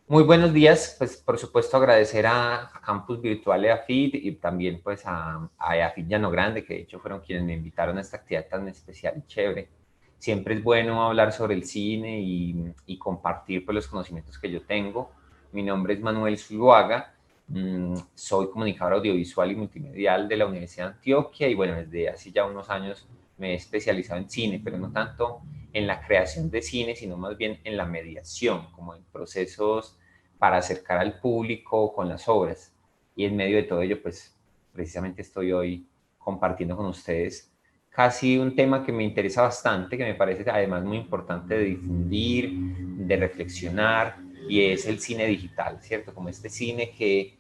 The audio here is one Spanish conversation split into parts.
Muy buenos días, pues por supuesto agradecer a Campus Virtual EAFIT y también pues a EAFIT Llano Grande, que de hecho fueron quienes me invitaron a esta actividad tan especial y chévere. Siempre es bueno hablar sobre el cine y compartir pues los conocimientos que yo tengo. Mi nombre es Manuel Zuluaga, soy comunicador audiovisual y multimedial de la Universidad de Antioquia y bueno, desde hace ya unos años me he especializado en cine, pero no tanto en la creación de cine, sino más bien en la mediación, como en procesos para acercar al público con las obras. Y en medio de todo ello, pues precisamente estoy hoy compartiendo con ustedes casi un tema que me interesa bastante, que me parece además muy importante de difundir, de reflexionar, y es el cine digital, ¿cierto? Como este cine que,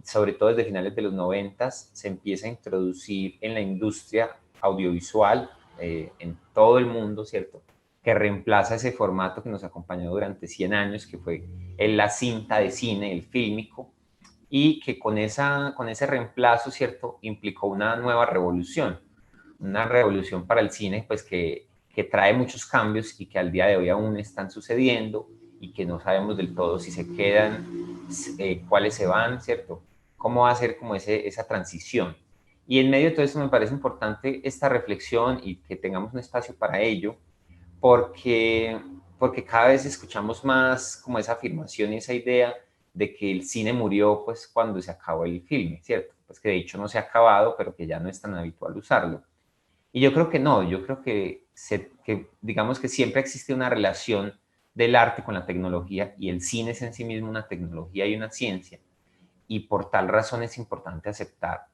sobre todo desde finales de los 90, se empieza a introducir en la industria audiovisual en todo el mundo, ¿cierto? Que reemplaza ese formato que nos acompañó durante 100 años, que fue la cinta de cine, el fílmico, y que con ese reemplazo, ¿cierto?, implicó una revolución para el cine, pues que trae muchos cambios y que al día de hoy aún están sucediendo y que no sabemos del todo si se quedan, cuáles se van, ¿cierto? ¿Cómo va a ser como esa transición? Y en medio de todo esto me parece importante esta reflexión y que tengamos un espacio para ello, porque, porque cada vez escuchamos más como esa afirmación y esa idea de que el cine murió pues cuando se acabó el filme, ¿cierto? Pues que de hecho no se ha acabado, pero que ya no es tan habitual usarlo. Y yo creo que no, yo creo que digamos que siempre existe una relación del arte con la tecnología y el cine es en sí mismo una tecnología y una ciencia. Y por tal razón es importante aceptar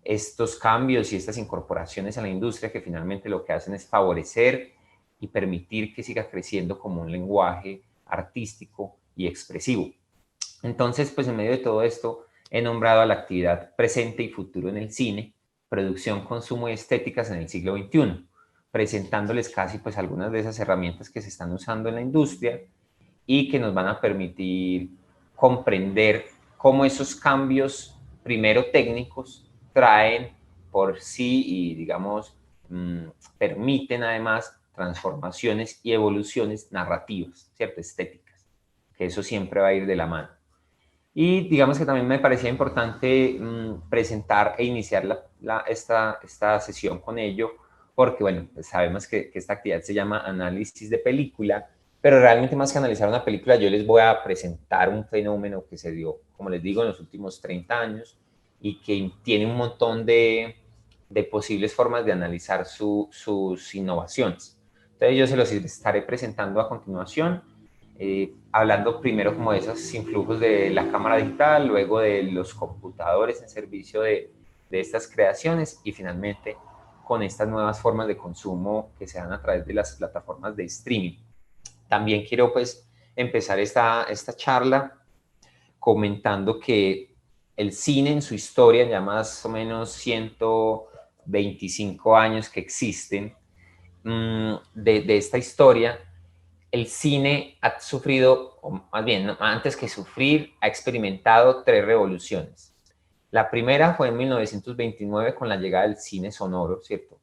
estos cambios y estas incorporaciones a la industria que finalmente lo que hacen es favorecer y permitir que siga creciendo como un lenguaje artístico y expresivo. Entonces, pues en medio de todo esto, he nombrado a la actividad presente y futuro en el cine, producción, consumo y estéticas en el siglo XXI, presentándoles casi pues algunas de esas herramientas que se están usando en la industria y que nos van a permitir comprender cómo esos cambios, primero técnicos, traen por sí y, digamos, permiten además transformaciones y evoluciones narrativas, ¿cierto? Estéticas, que eso siempre va a ir de la mano. Y digamos que también me parecía importante presentar e iniciar esta sesión con ello, porque bueno, pues sabemos que esta actividad se llama análisis de película, pero realmente más que analizar una película, yo les voy a presentar un fenómeno que se dio, como les digo, en los últimos 30 años y que tiene un montón de posibles formas de analizar sus innovaciones. Entonces yo se los estaré presentando a continuación, hablando primero como de esos influjos de la cámara digital, luego de los computadores en servicio de estas creaciones y finalmente con estas nuevas formas de consumo que se dan a través de las plataformas de streaming. También quiero pues empezar esta charla comentando que el cine en su historia, ya más o menos 125 años que existen, de esta historia, el cine ha sufrido, o más bien, no, antes que sufrir, ha experimentado tres revoluciones. La primera fue en 1929 con la llegada del cine sonoro, ¿cierto?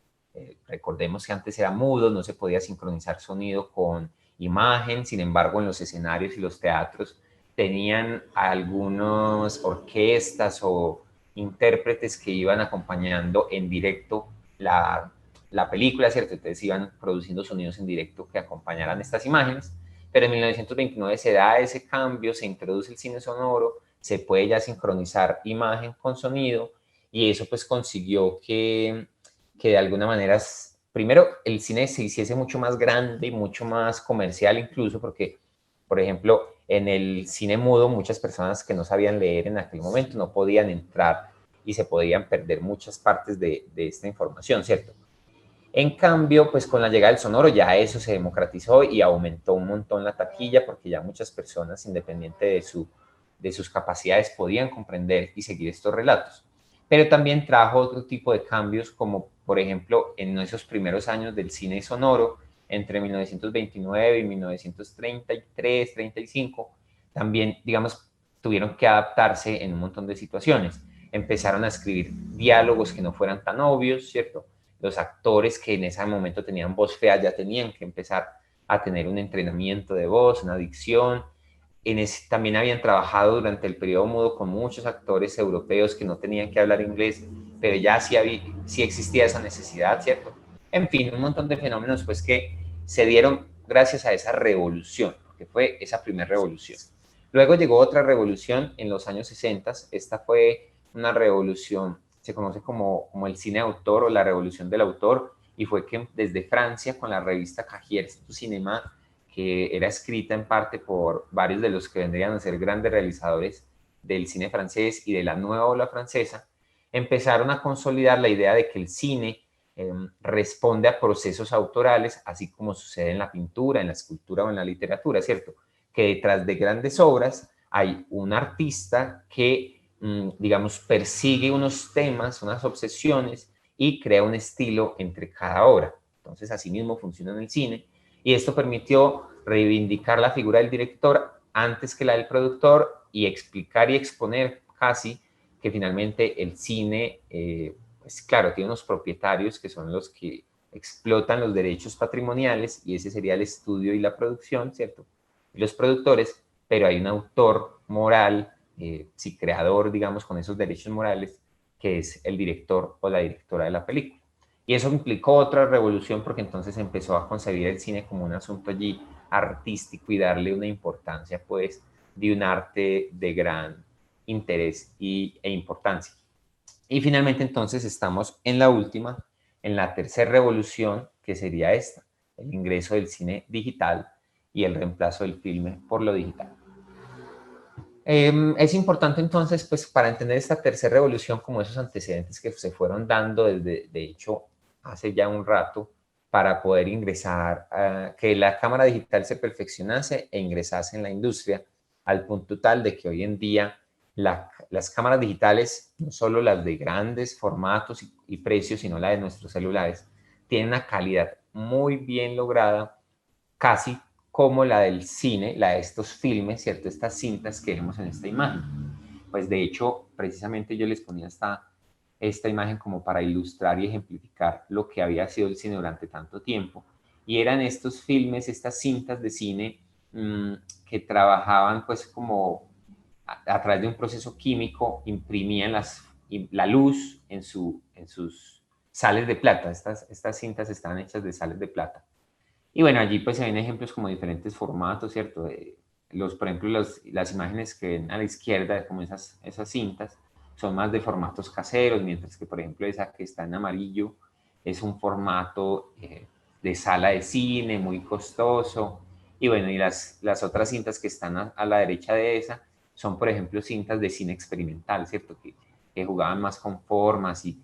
Recordemos que antes era mudo, no se podía sincronizar sonido con imagen, sin embargo en los escenarios y los teatros tenían algunas orquestas o intérpretes que iban acompañando en directo la película, ¿cierto? Entonces iban produciendo sonidos en directo que acompañaran estas imágenes, pero en 1929 se da ese cambio, se introduce el cine sonoro, se puede ya sincronizar imagen con sonido y eso pues consiguió que de alguna manera, primero, el cine se hiciese mucho más grande y mucho más comercial incluso porque, por ejemplo, en el cine mudo muchas personas que no sabían leer en aquel momento no podían entrar y se podían perder muchas partes de esta información, ¿cierto? En cambio, pues con la llegada del sonoro ya eso se democratizó y aumentó un montón la taquilla porque ya muchas personas, independiente de sus capacidades, podían comprender y seguir estos relatos. Pero también trajo otro tipo de cambios, como por ejemplo en esos primeros años del cine sonoro, entre 1929 y 1933, 35, también, digamos, tuvieron que adaptarse en un montón de situaciones. Empezaron a escribir diálogos que no fueran tan obvios, ¿cierto? Los actores que en ese momento tenían voz fea ya tenían que empezar a tener un entrenamiento de voz, una dicción, también habían trabajado durante el periodo mudo con muchos actores europeos que no tenían que hablar inglés, pero ya sí existía esa necesidad, ¿cierto? En fin, un montón de fenómenos pues que se dieron gracias a esa revolución, que fue esa primera revolución. Luego llegó otra revolución en los años 60. Esta fue una revolución, se conoce como el cine autor o la revolución del autor, y fue que desde Francia, con la revista Cahiers du Cinéma, que era escrita en parte por varios de los que vendrían a ser grandes realizadores del cine francés y de la nueva ola francesa, empezaron a consolidar la idea de que el cine responde a procesos autorales, así como sucede en la pintura, en la escultura o en la literatura, ¿cierto? Que detrás de grandes obras hay un artista que, digamos, persigue unos temas, unas obsesiones y crea un estilo entre cada obra. Entonces, así mismo funciona en el cine. Y esto permitió reivindicar la figura del director antes que la del productor y explicar y exponer casi que finalmente el cine, pues claro, tiene unos propietarios que son los que explotan los derechos patrimoniales y ese sería el estudio y la producción, ¿cierto? Y los productores, pero hay un autor moral, sí, creador, digamos, con esos derechos morales, que es el director o la directora de la película. Y eso implicó otra revolución porque entonces empezó a concebir el cine como un asunto allí artístico y darle una importancia, pues, de un arte de gran interés e importancia. Y finalmente entonces estamos en la última, en la tercera revolución, que sería esta, el ingreso del cine digital y el reemplazo del filme por lo digital. Es importante entonces, pues, para entender esta tercera revolución, como esos antecedentes que se fueron dando desde, de hecho, hace ya un rato, para poder ingresar, que la cámara digital se perfeccionase e ingresase en la industria, al punto tal de que hoy en día las cámaras digitales, no solo las de grandes formatos y precios, sino la de nuestros celulares, tienen una calidad muy bien lograda, casi como la del cine, la de estos filmes, ¿cierto? Estas cintas que vemos en esta imagen. Pues de hecho, precisamente yo les ponía esta imagen como para ilustrar y ejemplificar lo que había sido el cine durante tanto tiempo. Y eran estos filmes, estas cintas de cine que trabajaban pues como a través de un proceso químico, imprimían la luz en sus sales de plata. Estas cintas estaban hechas de sales de plata. Y bueno, allí pues se ven ejemplos como diferentes formatos, ¿cierto? Por ejemplo, las imágenes que ven a la izquierda, como esas cintas, son más de formatos caseros, mientras que, por ejemplo, esa que está en amarillo es un formato de sala de cine muy costoso. Y bueno, y las otras cintas que están a la derecha de esa son, por ejemplo, cintas de cine experimental, ¿cierto? Que jugaban más con formas y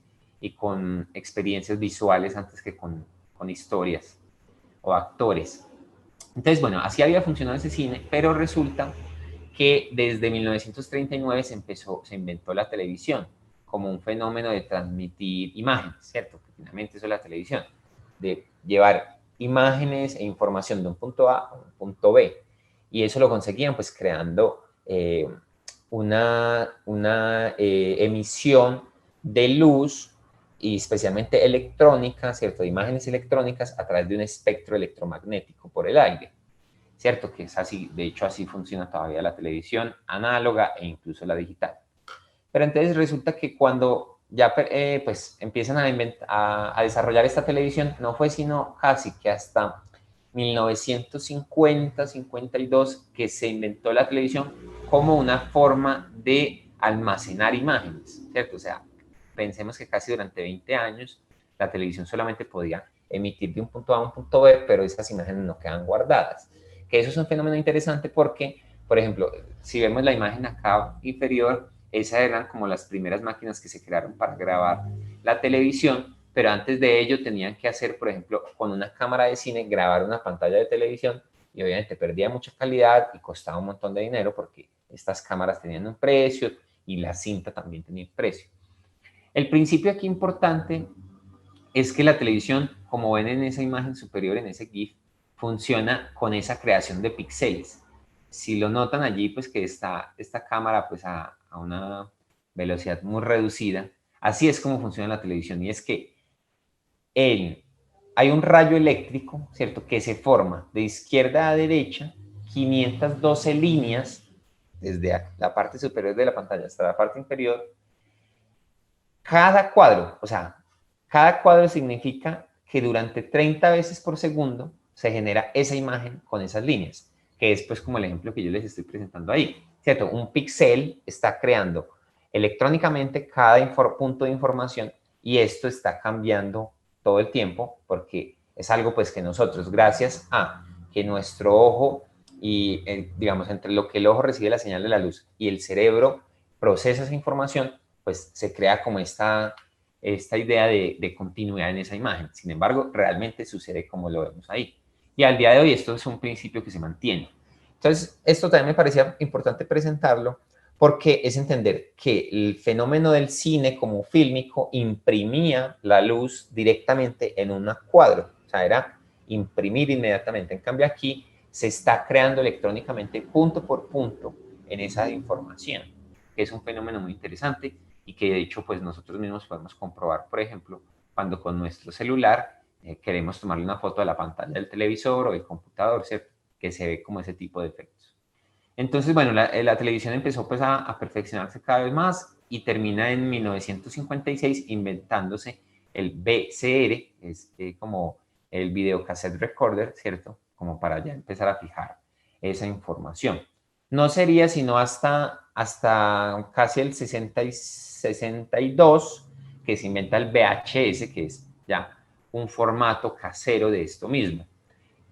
con experiencias visuales antes que con historias o actores. Entonces, bueno, así había funcionado ese cine, pero resulta que desde 1939 se inventó la televisión como un fenómeno de transmitir imágenes, ¿cierto? Que finalmente eso es la televisión, de llevar imágenes e información de un punto A a un punto B. Y eso lo conseguían pues creando una emisión de luz y especialmente electrónica, ¿cierto? De imágenes electrónicas a través de un espectro electromagnético por el aire, ¿cierto? Que es así, de hecho así funciona todavía la televisión análoga e incluso la digital. Pero entonces resulta que cuando ya pues empiezan a desarrollar esta televisión, no fue sino casi que hasta 1950-52 que se inventó la televisión como una forma de almacenar imágenes, ¿cierto? O sea, pensemos que casi durante 20 años la televisión solamente podía emitir de un punto A a un punto B, pero esas imágenes no quedan guardadas. Que eso es un fenómeno interesante porque, por ejemplo, si vemos la imagen acá inferior, esas eran como las primeras máquinas que se crearon para grabar la televisión, pero antes de ello tenían que hacer, por ejemplo, con una cámara de cine, grabar una pantalla de televisión y obviamente perdía mucha calidad y costaba un montón de dinero porque estas cámaras tenían un precio y la cinta también tenía un precio. El principio aquí importante es que la televisión, como ven en esa imagen superior, en ese GIF, funciona con esa creación de píxeles. Si lo notan allí, pues que está esta cámara pues a una velocidad muy reducida. Así es como funciona la televisión y es que hay un rayo eléctrico, ¿cierto?, que se forma de izquierda a derecha 512 líneas desde la parte superior de la pantalla hasta la parte inferior. Cada cuadro, o sea, cada cuadro significa que durante 30 veces por segundo se genera esa imagen con esas líneas, que es pues como el ejemplo que yo les estoy presentando ahí, ¿cierto? Un píxel está creando electrónicamente cada punto de información y esto está cambiando todo el tiempo porque es algo pues que nosotros, gracias a que nuestro ojo y digamos entre lo que el ojo recibe la señal de la luz y el cerebro procesa esa información, pues se crea como esta idea de continuidad en esa imagen. Sin embargo, realmente sucede como lo vemos ahí. Y al día de hoy esto es un principio que se mantiene. Entonces, esto también me parecía importante presentarlo porque es entender que el fenómeno del cine como fílmico imprimía la luz directamente en un cuadro. O sea, era imprimir inmediatamente. En cambio, aquí se está creando electrónicamente punto por punto en esa información, que es un fenómeno muy interesante y que de hecho pues nosotros mismos podemos comprobar, por ejemplo, cuando con nuestro celular queremos tomarle una foto de la pantalla del televisor o del computador, ¿cierto? Que se ve como ese tipo de efectos. Entonces, bueno, la televisión empezó pues a perfeccionarse cada vez más y termina en 1956 inventándose el VCR, es como el videocassette recorder, ¿cierto? Como para ya empezar a fijar esa información. No sería sino hasta casi el 62 que se inventa el VHS, que es ya un formato casero de esto mismo.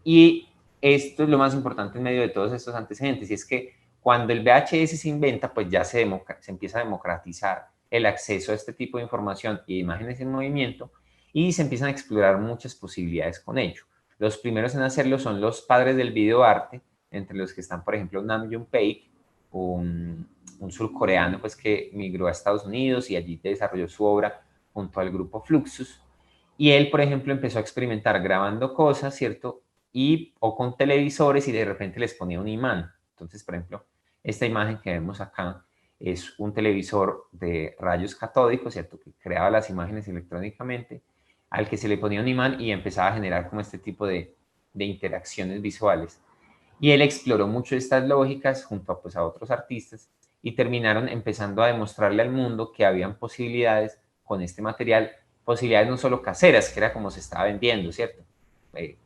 Y esto es lo más importante en medio de todos estos antecedentes, y es que cuando el VHS se inventa, pues ya se empieza a democratizar el acceso a este tipo de información y imágenes en movimiento, y se empiezan a explorar muchas posibilidades con ello. Los primeros en hacerlo son los padres del videoarte, entre los que están, por ejemplo, Nam June Paik, un surcoreano pues, que migró a Estados Unidos y allí desarrolló su obra junto al grupo Fluxus. Y él, por ejemplo, empezó a experimentar grabando cosas, ¿cierto? O con televisores y de repente les ponía un imán. Entonces, por ejemplo, esta imagen que vemos acá es un televisor de rayos catódicos, ¿cierto? Que creaba las imágenes electrónicamente, al que se le ponía un imán y empezaba a generar como este tipo de interacciones visuales. Y él exploró mucho estas lógicas junto a, pues, a otros artistas y terminaron empezando a demostrarle al mundo que habían posibilidades con este material, posibilidades no solo caseras, que era como se estaba vendiendo, ¿cierto?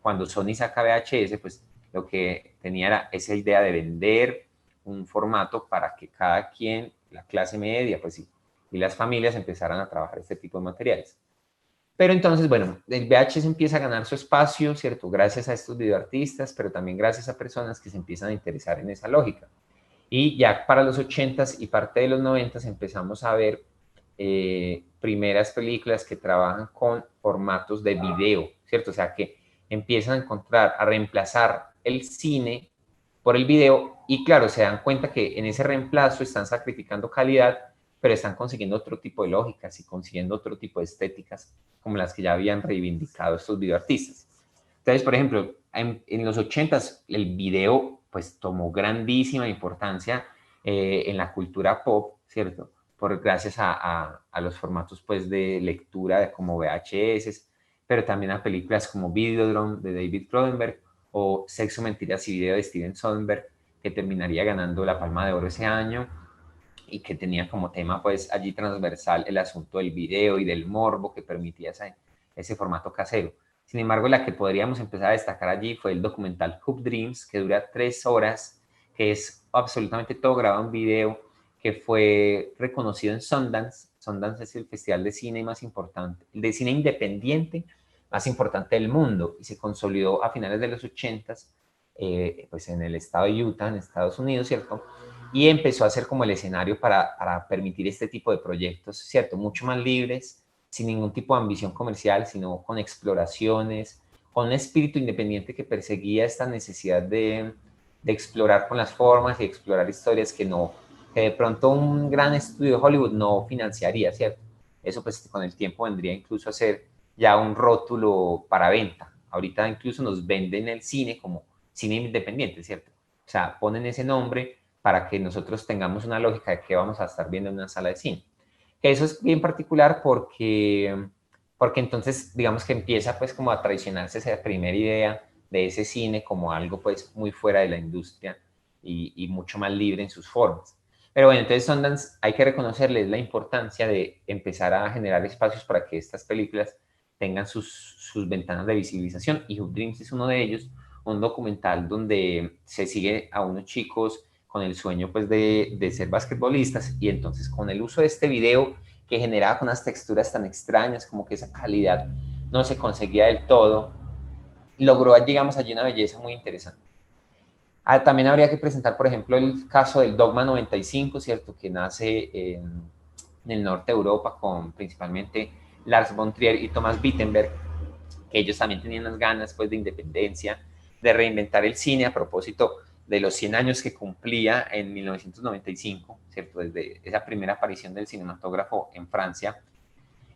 Cuando Sony saca VHS, pues lo que tenía era esa idea de vender un formato para que cada quien, la clase media, pues sí, y las familias empezaran a trabajar este tipo de materiales. Pero entonces, bueno, el VHS empieza a ganar su espacio, ¿cierto? Gracias a estos videoartistas, pero también gracias a personas que se empiezan a interesar en esa lógica. Y ya para los 80s y parte de los 90s empezamos a ver primeras películas que trabajan con formatos de video, ¿cierto? O sea, que empiezan a encontrar, a reemplazar el cine por el video y claro, se dan cuenta que en ese reemplazo están sacrificando calidad, pero están consiguiendo otro tipo de lógicas y consiguiendo otro tipo de estéticas como las que ya habían reivindicado estos videoartistas. Entonces, por ejemplo, en los 80s el video pues tomó grandísima importancia en la cultura pop, ¿cierto? Gracias a los formatos pues de lectura como VHS, pero también a películas como Videodrome de David Cronenberg o Sexo, Mentiras y Video de Steven Soderbergh, que terminaría ganando la Palma de Oro ese año y que tenía como tema pues allí transversal el asunto del video y del morbo que permitía ese formato casero. Sin embargo, la que podríamos empezar a destacar allí fue el documental Hoop Dreams, que dura 3 horas, que es absolutamente todo grabado en video, que fue reconocido en Sundance. Sundance es el festival de cine más importante, de cine independiente más importante del mundo, y se consolidó a finales de los 80s, pues en el estado de Utah, en Estados Unidos, ¿cierto? Y empezó a ser como el escenario para permitir este tipo de proyectos, ¿cierto? Mucho más libres, sin ningún tipo de ambición comercial, sino con exploraciones, con un espíritu independiente que perseguía esta necesidad de explorar con las formas y explorar historias que de pronto un gran estudio de Hollywood no financiaría, ¿cierto? Eso pues con el tiempo vendría incluso a ser ya un rótulo para venta. Ahorita incluso nos venden el cine como cine independiente, ¿cierto? O sea, ponen ese nombre para que nosotros tengamos una lógica de que vamos a estar viendo en una sala de cine. Eso es bien particular porque entonces digamos que empieza pues como a traicionarse esa primera idea de ese cine como algo pues muy fuera de la industria y mucho más libre en sus formas. Pero bueno, entonces Sundance hay que reconocerles la importancia de empezar a generar espacios para que estas películas tengan sus ventanas de visibilización, y Hoop Dreams es uno de ellos, un documental donde se sigue a unos chicos con el sueño pues de ser basquetbolistas, y entonces con el uso de este video que generaba con unas texturas tan extrañas, como que esa calidad no se conseguía del todo, logró, digamos, allí una belleza muy interesante. También habría que presentar, por ejemplo, el caso del Dogma 95, ¿cierto? Que nace en el norte de Europa con principalmente Lars von Trier y Thomas Wittenberg, que ellos también tenían las ganas pues, de independencia, de reinventar el cine a propósito de los 100 años que cumplía en 1995, ¿cierto? Desde esa primera aparición del cinematógrafo en Francia.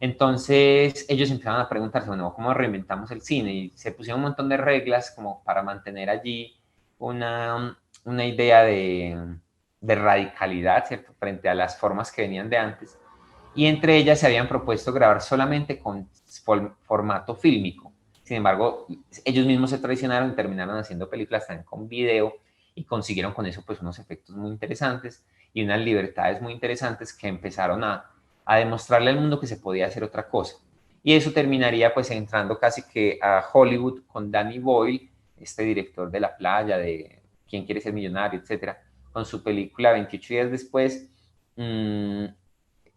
Entonces ellos empezaron a preguntarse, bueno, ¿cómo reinventamos el cine? Y se pusieron un montón de reglas como para mantener allí una idea de radicalidad, ¿cierto? Frente a las formas que venían de antes. Y entre ellas se habían propuesto grabar solamente con formato fílmico. Sin embargo, ellos mismos se traicionaron y terminaron haciendo películas también con video, y consiguieron con eso pues unos efectos muy interesantes y unas libertades muy interesantes que empezaron a demostrarle al mundo que se podía hacer otra cosa. Y eso terminaría pues entrando casi que a Hollywood con Danny Boyle, este director de La Playa, de ¿Quién quiere ser millonario?, etcétera, con su película 28 días después, en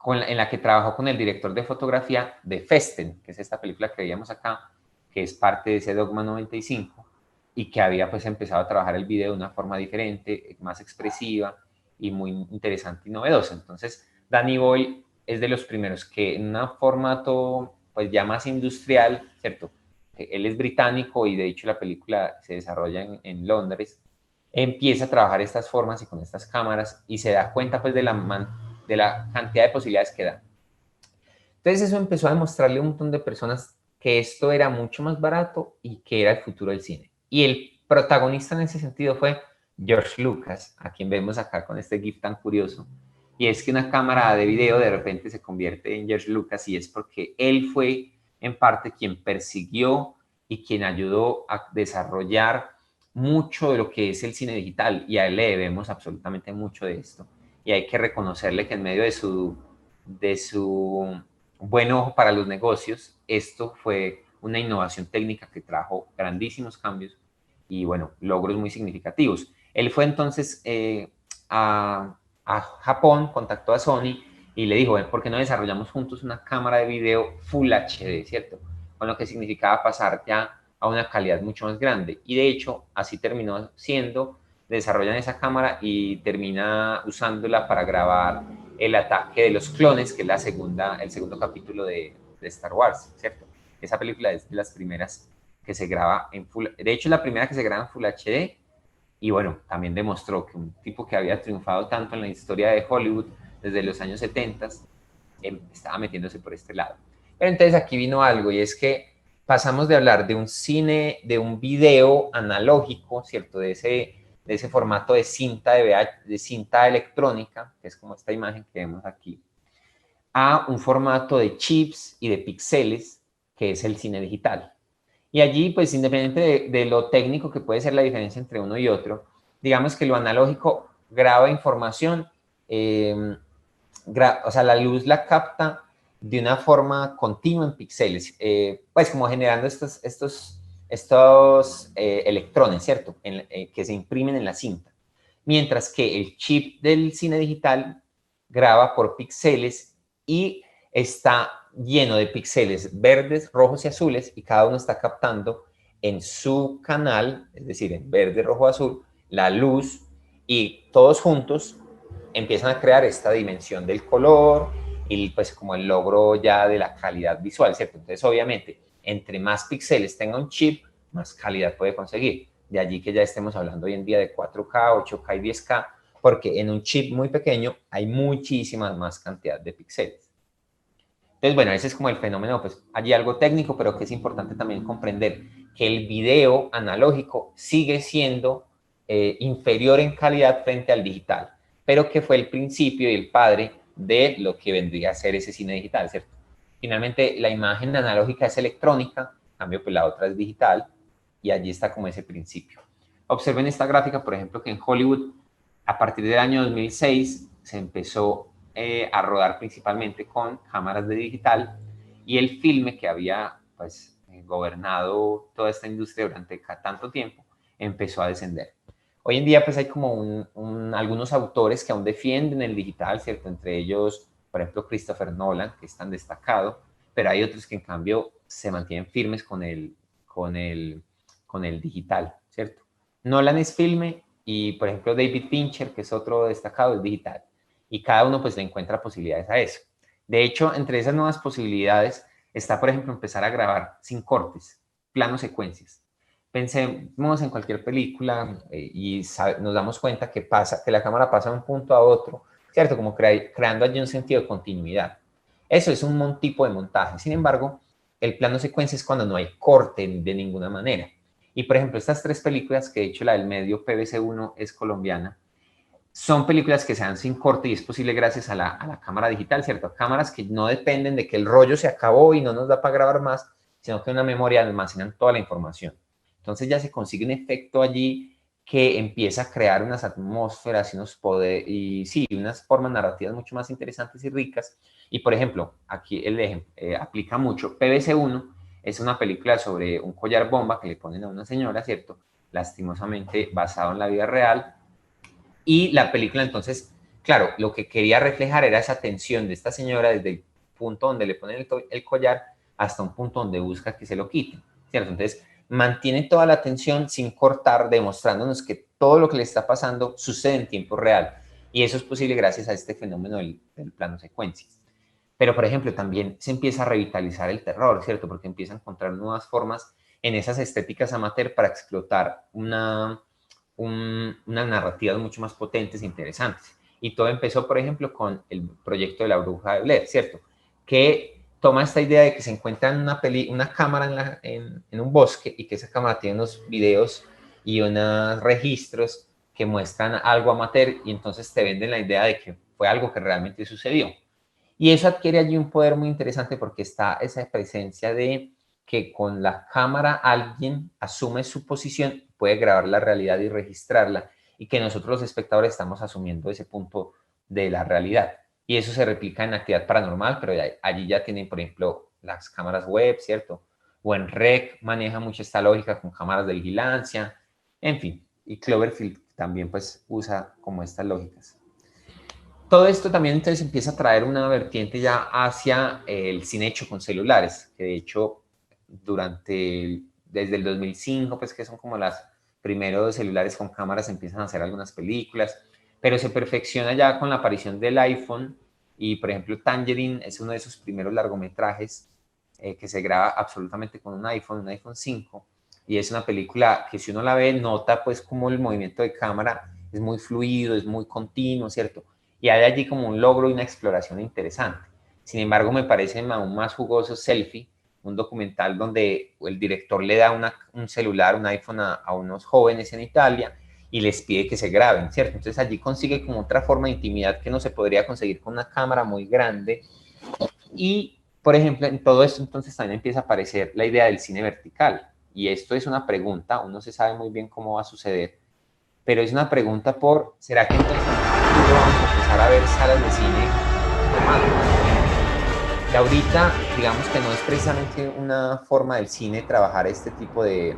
la que trabajó con el director de fotografía de Festen, que es esta película que veíamos acá, que es parte de ese Dogma 95, y que había pues empezado a trabajar el video de una forma diferente, más expresiva y muy interesante y novedosa. Entonces, Danny Boyle es de los primeros que en un formato pues ya más industrial, ¿cierto? Él es británico y de hecho la película se desarrolla en Londres, empieza a trabajar estas formas y con estas cámaras y se da cuenta pues de la cantidad de posibilidades que da. Entonces eso empezó a demostrarle a un montón de personas que esto era mucho más barato y que era el futuro del cine. Y el protagonista en ese sentido fue George Lucas, a quien vemos acá con este GIF tan curioso. Y es que una cámara de video de repente se convierte en George Lucas, y es porque él fue en parte quien persiguió y quien ayudó a desarrollar mucho de lo que es el cine digital, y a él le debemos absolutamente mucho de esto. Y hay que reconocerle que en medio de su buen ojo para los negocios, esto fue una innovación técnica que trajo grandísimos cambios y, bueno, logros muy significativos. Él fue entonces a Japón, contactó a Sony y le dijo, ¿por qué no desarrollamos juntos una cámara de video Full HD, ¿cierto? Con lo que significaba pasar ya a una calidad mucho más grande. Y de hecho, así terminó siendo. Desarrollan esa cámara y termina usándola para grabar el ataque de los clones, que es el segundo capítulo de Star Wars, ¿cierto? Esa película es de las primeras que se graba en Full, de hecho la primera que se graba en Full HD, y bueno, también demostró que un tipo que había triunfado tanto en la historia de Hollywood desde los años 70 estaba metiéndose por este lado. Pero entonces aquí vino algo, y es que pasamos de hablar de un cine, de un video analógico, ¿cierto? De ese formato de cinta, de cinta electrónica, que es como esta imagen que vemos aquí, a un formato de chips y de píxeles, que es el cine digital. Y allí, pues independiente de lo técnico que puede ser la diferencia entre uno y otro, digamos que lo analógico graba información, eh, o sea, la luz la capta de una forma continua en píxeles, pues como generando estos electrones, ¿cierto? Que se imprimen en la cinta. Mientras que el chip del cine digital graba por píxeles y está lleno de píxeles verdes, rojos y azules, y cada uno está captando en su canal, es decir, en verde, rojo, azul, la luz, y todos juntos empiezan a crear esta dimensión del color y pues como el logro ya de la calidad visual, ¿cierto? Entonces, obviamente, entre más píxeles tenga un chip, más calidad puede conseguir. De allí que ya estemos hablando hoy en día de 4K, 8K y 10K, porque en un chip muy pequeño hay muchísimas más cantidad de píxeles. Entonces, bueno, ese es como el fenómeno, pues allí algo técnico, pero que es importante también comprender que el video analógico sigue siendo inferior en calidad frente al digital, pero que fue el principio y el padre de lo que vendría a ser ese cine digital, ¿cierto? Finalmente, la imagen analógica es electrónica, en cambio, pues la otra es digital, y allí está como ese principio. Observen esta gráfica, por ejemplo, que en Hollywood, a partir del año 2006, se empezó a rodar principalmente con cámaras de digital, y el filme que había pues gobernado toda esta industria durante tanto tiempo empezó a descender. Hoy en día pues hay como algunos autores que aún defienden el digital, ¿cierto? Entre ellos, por ejemplo, Christopher Nolan, que es tan destacado, pero hay otros que en cambio se mantienen firmes con el digital, ¿cierto? Nolan es filme y, por ejemplo, David Fincher, que es otro destacado, es digital. Y cada uno pues le encuentra posibilidades a eso. De hecho, entre esas nuevas posibilidades está, por ejemplo, empezar a grabar sin cortes, planos secuencias. Pensemos en cualquier película y nos damos cuenta que la cámara pasa de un punto a otro, ¿cierto? Como creando allí un sentido de continuidad. Eso es un tipo de montaje. Sin embargo, el plano secuencia es cuando no hay corte de ninguna manera. Y, por ejemplo, estas 3 películas, que de hecho la del medio, PBC1, es colombiana, son películas que se dan sin corte y es posible gracias a la cámara digital, ¿cierto? Cámaras que no dependen de que el rollo se acabó y no nos da para grabar más, sino que en una memoria almacenan toda la información. Entonces ya se consigue un efecto allí que empieza a crear unas atmósferas y unos poderes, y sí, unas formas narrativas mucho más interesantes y ricas. Y, por ejemplo, aquí el ejemplo aplica mucho. PBC1 es una película sobre un collar bomba que le ponen a una señora, ¿cierto? Lastimosamente basado en la vida real. Y la película entonces, claro, lo que quería reflejar era esa tensión de esta señora desde el punto donde le ponen el collar hasta un punto donde busca que se lo quiten, ¿cierto? Entonces, mantiene toda la tensión sin cortar, demostrándonos que todo lo que le está pasando sucede en tiempo real. Y eso es posible gracias a este fenómeno del plano secuencias. Pero, por ejemplo, también se empieza a revitalizar el terror, ¿cierto? Porque empieza a encontrar nuevas formas en esas estéticas amateur para explotar unas narrativas mucho más potentes e interesantes. Y todo empezó, por ejemplo, con el proyecto de La Bruja de Blair, ¿cierto? Que toma esta idea de que se encuentra una cámara en un bosque y que esa cámara tiene unos videos y unos registros que muestran algo amateur y entonces te venden la idea de que fue algo que realmente sucedió. Y eso adquiere allí un poder muy interesante porque está esa presencia de que con la cámara alguien asume su posición, puede grabar la realidad y registrarla, y que nosotros los espectadores estamos asumiendo ese punto de la realidad. Y eso se replica en actividad paranormal, pero allí ya tienen, por ejemplo, las cámaras web, ¿cierto? O en REC maneja mucho esta lógica con cámaras de vigilancia, en fin. Y Cloverfield también pues usa como estas lógicas. Todo esto también entonces empieza a traer una vertiente ya hacia el cine hecho con celulares, que de hecho desde el 2005, pues que son como los primeros celulares con cámaras, empiezan a hacer algunas películas, pero se perfecciona ya con la aparición del iPhone. Y, por ejemplo, Tangerine es uno de esos primeros largometrajes que se graba absolutamente con un iPhone 5, y es una película que, si uno la ve, nota pues como el movimiento de cámara es muy fluido, es muy continuo, ¿cierto? Y hay allí como un logro y una exploración interesante. Sin embargo, me parece aún más jugoso Selfie, un documental donde el director le da un celular, un iPhone a unos jóvenes en Italia y les pide que se graben, ¿cierto? Entonces allí consigue como otra forma de intimidad que no se podría conseguir con una cámara muy grande. Y, por ejemplo, en todo esto entonces también empieza a aparecer la idea del cine vertical. Y esto es una pregunta, aún no se sabe muy bien cómo va a suceder, pero es una pregunta ¿será que entonces en el futuro vamos a empezar a ver salas de cine formato? Y ahorita, digamos que no es precisamente una forma del cine trabajar este tipo de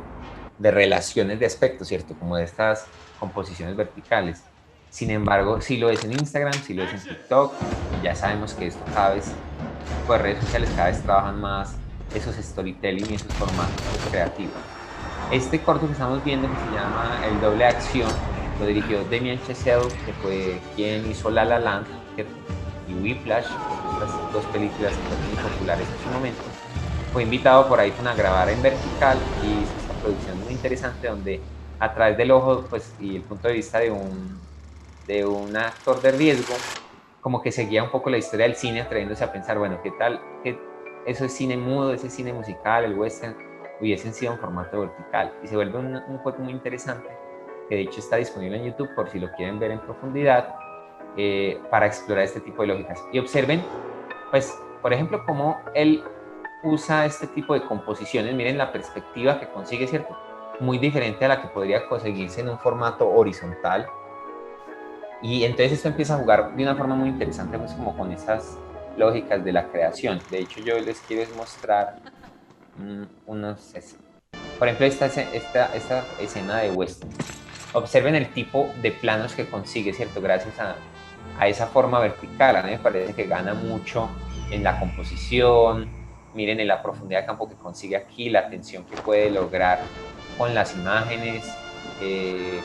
relaciones de aspecto, ¿cierto? Como de estas composiciones verticales. Sin embargo, sí lo es en Instagram, sí lo es en TikTok, y ya sabemos que esto cada vez, este tipo de redes sociales cada vez trabajan más esos storytelling y esos formatos creativos. Este corto que estamos viendo, que se llama El Doble Acción, lo dirigió Damien Chazelle, que fue quien hizo La La Land, ¿cierto? Y Whiplash, estas 2 películas que fueron muy populares en su momento. Fue invitado por iPhone a grabar en vertical y hizo esta producción muy interesante donde, a través del ojo pues, y el punto de vista de un actor de riesgo, como que seguía un poco la historia del cine, atreviéndose a pensar, bueno, ¿qué tal que eso es cine mudo, ese cine musical, el western, hubiesen sido en formato vertical? Y se vuelve un juego muy interesante, que de hecho está disponible en YouTube por si lo quieren ver en profundidad, para explorar este tipo de lógicas. Y observen, pues, por ejemplo, cómo él usa este tipo de composiciones. Miren la perspectiva que consigue, ¿cierto? muy diferente a la que podría conseguirse en un formato horizontal. Y entonces esto empieza a jugar de una forma muy interesante, pues como con esas lógicas de la creación. De hecho, yo les quiero mostrar unos... Por ejemplo, esta escena de Weston. Observen el tipo de planos que consigue, ¿cierto? Gracias a esa forma vertical. A mí me parece que gana mucho en la composición. Miren en la profundidad de campo que consigue aquí, la tensión que puede lograr con las imágenes,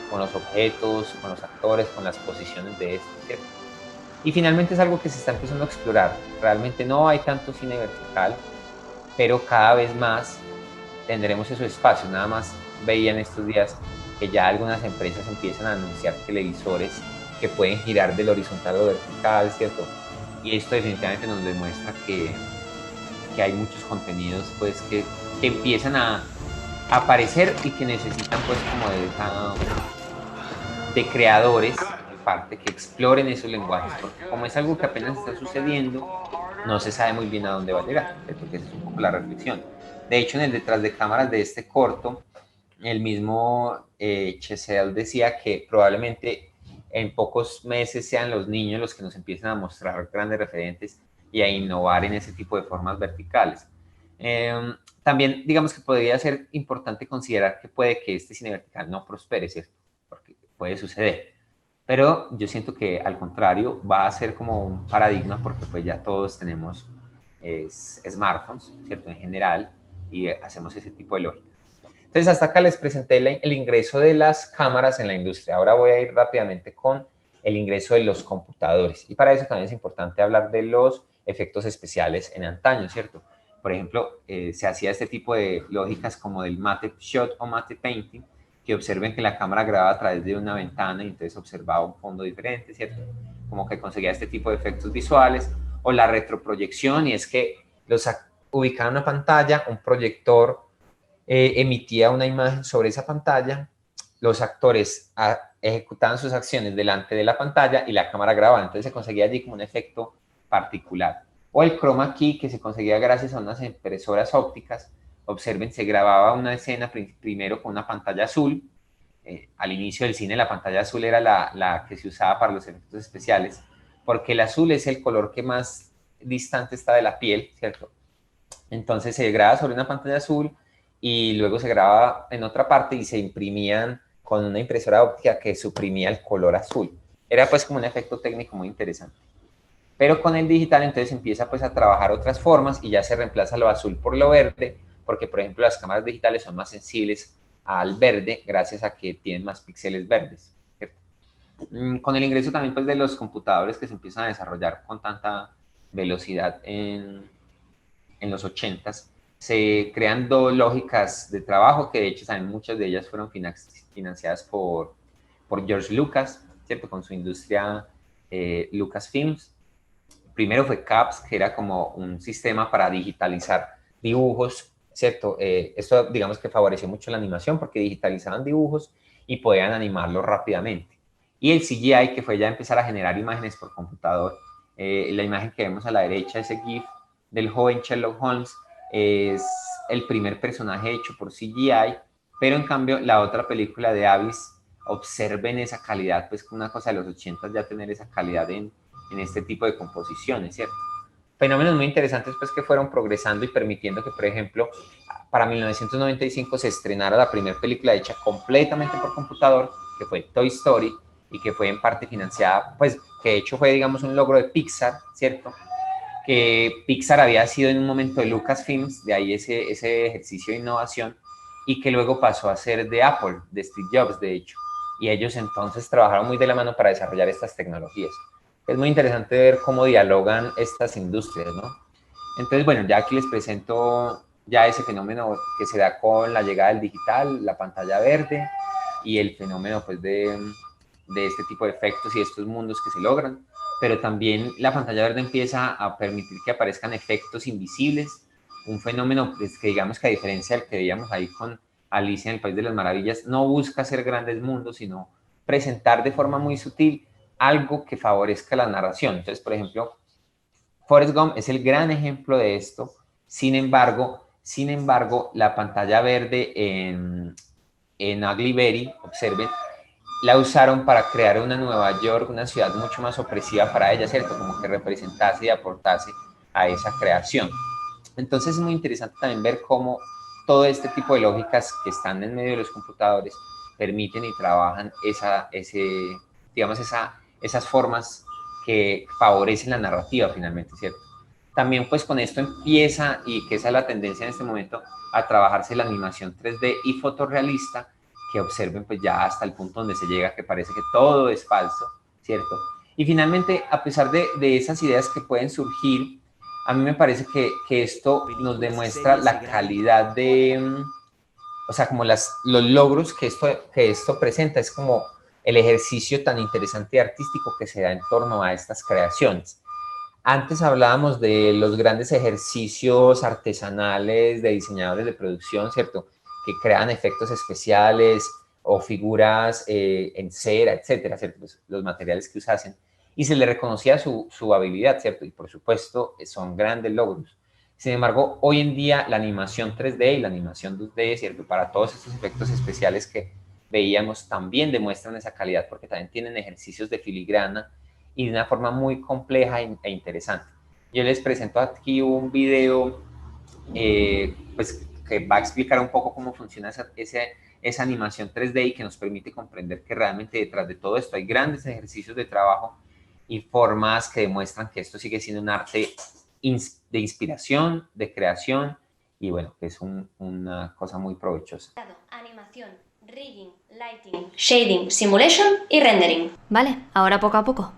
con los objetos, con los actores, con las posiciones de esto, ¿cierto? Y finalmente es algo que se está empezando a explorar. Realmente no hay tanto cine vertical, pero cada vez más tendremos esos espacios. Nada más veía en estos días que ya algunas empresas empiezan a anunciar televisores que pueden girar del horizontal o vertical, ¿cierto? Y esto definitivamente nos demuestra que hay muchos contenidos pues que empiezan a aparecer y que necesitan pues como de creadores en parte que exploren esos lenguajes, porque como es algo que apenas está sucediendo, no se sabe muy bien a dónde va a llegar, ¿cierto? Que esa es un poco la reflexión. De hecho, en el detrás de cámaras de este corto, el mismo Chesel decía que probablemente en pocos meses sean los niños los que nos empiecen a mostrar grandes referentes y a innovar en ese tipo de formas verticales. También, digamos que podría ser importante considerar que puede que este cine vertical no prospere, ¿cierto? Porque puede suceder. Pero yo siento que al contrario va a ser como un paradigma porque pues ya todos tenemos smartphones, ¿cierto? En general, y hacemos ese tipo de lógica. Entonces, hasta acá les presenté el ingreso de las cámaras en la industria. Ahora voy a ir rápidamente con el ingreso de los computadores. Y para eso también es importante hablar de los efectos especiales en antaño, ¿cierto? Por ejemplo, se hacía este tipo de lógicas como del matte shot o matte painting, que observen que la cámara grababa a través de una ventana y entonces observaba un fondo diferente, ¿cierto? Como que conseguía este tipo de efectos visuales. O la retroproyección, y es que los ubicaban una pantalla, un proyector emitía una imagen sobre esa pantalla, los actores ejecutaban sus acciones delante de la pantalla y la cámara grababa, entonces se conseguía allí como un efecto particular. O el chroma key que se conseguía gracias a unas impresoras ópticas. Observen, se grababa una escena primero con una pantalla azul. Al inicio del cine la pantalla azul era la que se usaba para los efectos especiales, porque el azul es el color que más distante está de la piel, ¿cierto? Entonces se graba sobre una pantalla azul y luego se graba en otra parte y se imprimían con una impresora óptica que suprimía el color azul. Era pues como un efecto técnico muy interesante. Pero con el digital entonces empieza pues a trabajar otras formas y ya se reemplaza lo azul por lo verde, porque por ejemplo las cámaras digitales son más sensibles al verde gracias a que tienen más píxeles verdes. ¿Cierto? Con el ingreso también pues de los computadores que se empiezan a desarrollar con tanta velocidad en los 80s, se crean dos lógicas de trabajo que de hecho también muchas de ellas fueron financiadas por George Lucas, ¿cierto? Con su industria Lucasfilms. Primero fue CAPS, que era como un sistema para digitalizar dibujos, ¿cierto? Esto digamos que favoreció mucho la animación porque digitalizaban dibujos y podían animarlos rápidamente. Y el CGI, que fue ya empezar a generar imágenes por computador. La imagen que vemos a la derecha, ese GIF del joven Sherlock Holmes, es el primer personaje hecho por CGI, pero en cambio la otra película de Abyss, observen esa calidad, pues una cosa de los 80 ya tener esa calidad en este tipo de composiciones, ¿cierto? Fenómenos muy interesantes pues que fueron progresando y permitiendo que, por ejemplo, para 1995 se estrenara la primera película hecha completamente por computador, que fue Toy Story, y que fue en parte financiada, pues que de hecho fue, digamos, un logro de Pixar, ¿cierto? Que Pixar había sido en un momento de Lucasfilms, de ahí ese ejercicio de innovación, y que luego pasó a ser de Apple, de Steve Jobs, de hecho. Y ellos entonces trabajaron muy de la mano para desarrollar estas tecnologías. Es muy interesante ver cómo dialogan estas industrias, ¿no? Entonces, bueno, ya aquí les presento ya ese fenómeno que se da con la llegada del digital, la pantalla verde y el fenómeno pues de este tipo de efectos y estos mundos que se logran. Pero también la pantalla verde empieza a permitir que aparezcan efectos invisibles, un fenómeno pues, que digamos que a diferencia del que veíamos ahí con Alicia en el País de las Maravillas, no busca hacer grandes mundos, sino presentar de forma muy sutil algo que favorezca la narración. Entonces, por ejemplo, Forrest Gump es el gran ejemplo de esto. Sin embargo, la pantalla verde en Ugly Betty, observen, la usaron para crear una Nueva York, una ciudad mucho más opresiva para ella, ¿cierto? Como que representase y aportase a esa creación. Entonces es muy interesante también ver cómo todo este tipo de lógicas que están en medio de los computadores permiten y trabajan esas formas que favorecen la narrativa finalmente, ¿cierto? También pues con esto empieza, y que esa es la tendencia en este momento, a trabajarse la animación 3D y fotorrealista, que observen pues ya hasta el punto donde se llega, que parece que todo es falso, ¿cierto? Y finalmente, a pesar de esas ideas que pueden surgir, a mí me parece que esto nos demuestra la calidad de, o sea, como los logros que esto presenta, es como el ejercicio tan interesante y artístico que se da en torno a estas creaciones. Antes hablábamos de los grandes ejercicios artesanales de diseñadores de producción, ¿cierto? Que crean efectos especiales o figuras en cera, etcétera, ¿cierto? Los materiales que usasen. Y se le reconocía su habilidad, ¿cierto? Y por supuesto son grandes logros. Sin embargo, hoy en día la animación 3D y la animación 2D, ¿cierto? Para todos estos efectos especiales que veíamos también demuestran esa calidad porque también tienen ejercicios de filigrana y de una forma muy compleja e interesante. Yo les presento aquí un video pues, que va a explicar un poco cómo funciona esa animación 3D y que nos permite comprender que realmente detrás de todo esto hay grandes ejercicios de trabajo y formas que demuestran que esto sigue siendo un arte de inspiración, de creación, y bueno, que es una cosa muy provechosa. Animación, rigging, lighting, shading, simulation y rendering. Vale, ahora poco a poco.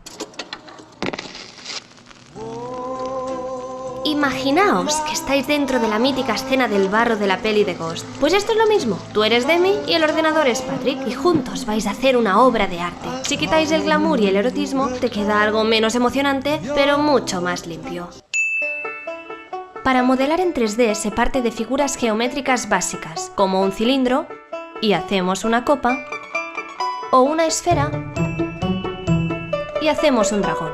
Imaginaos que estáis dentro de la mítica escena del barro de la peli de Ghost. Pues esto es lo mismo, tú eres Demi y el ordenador es Patrick, y juntos vais a hacer una obra de arte. Si quitáis el glamour y el erotismo, te queda algo menos emocionante, pero mucho más limpio. Para modelar en 3D se parte de figuras geométricas básicas, como un cilindro, y hacemos una copa, o una esfera, y hacemos un dragón.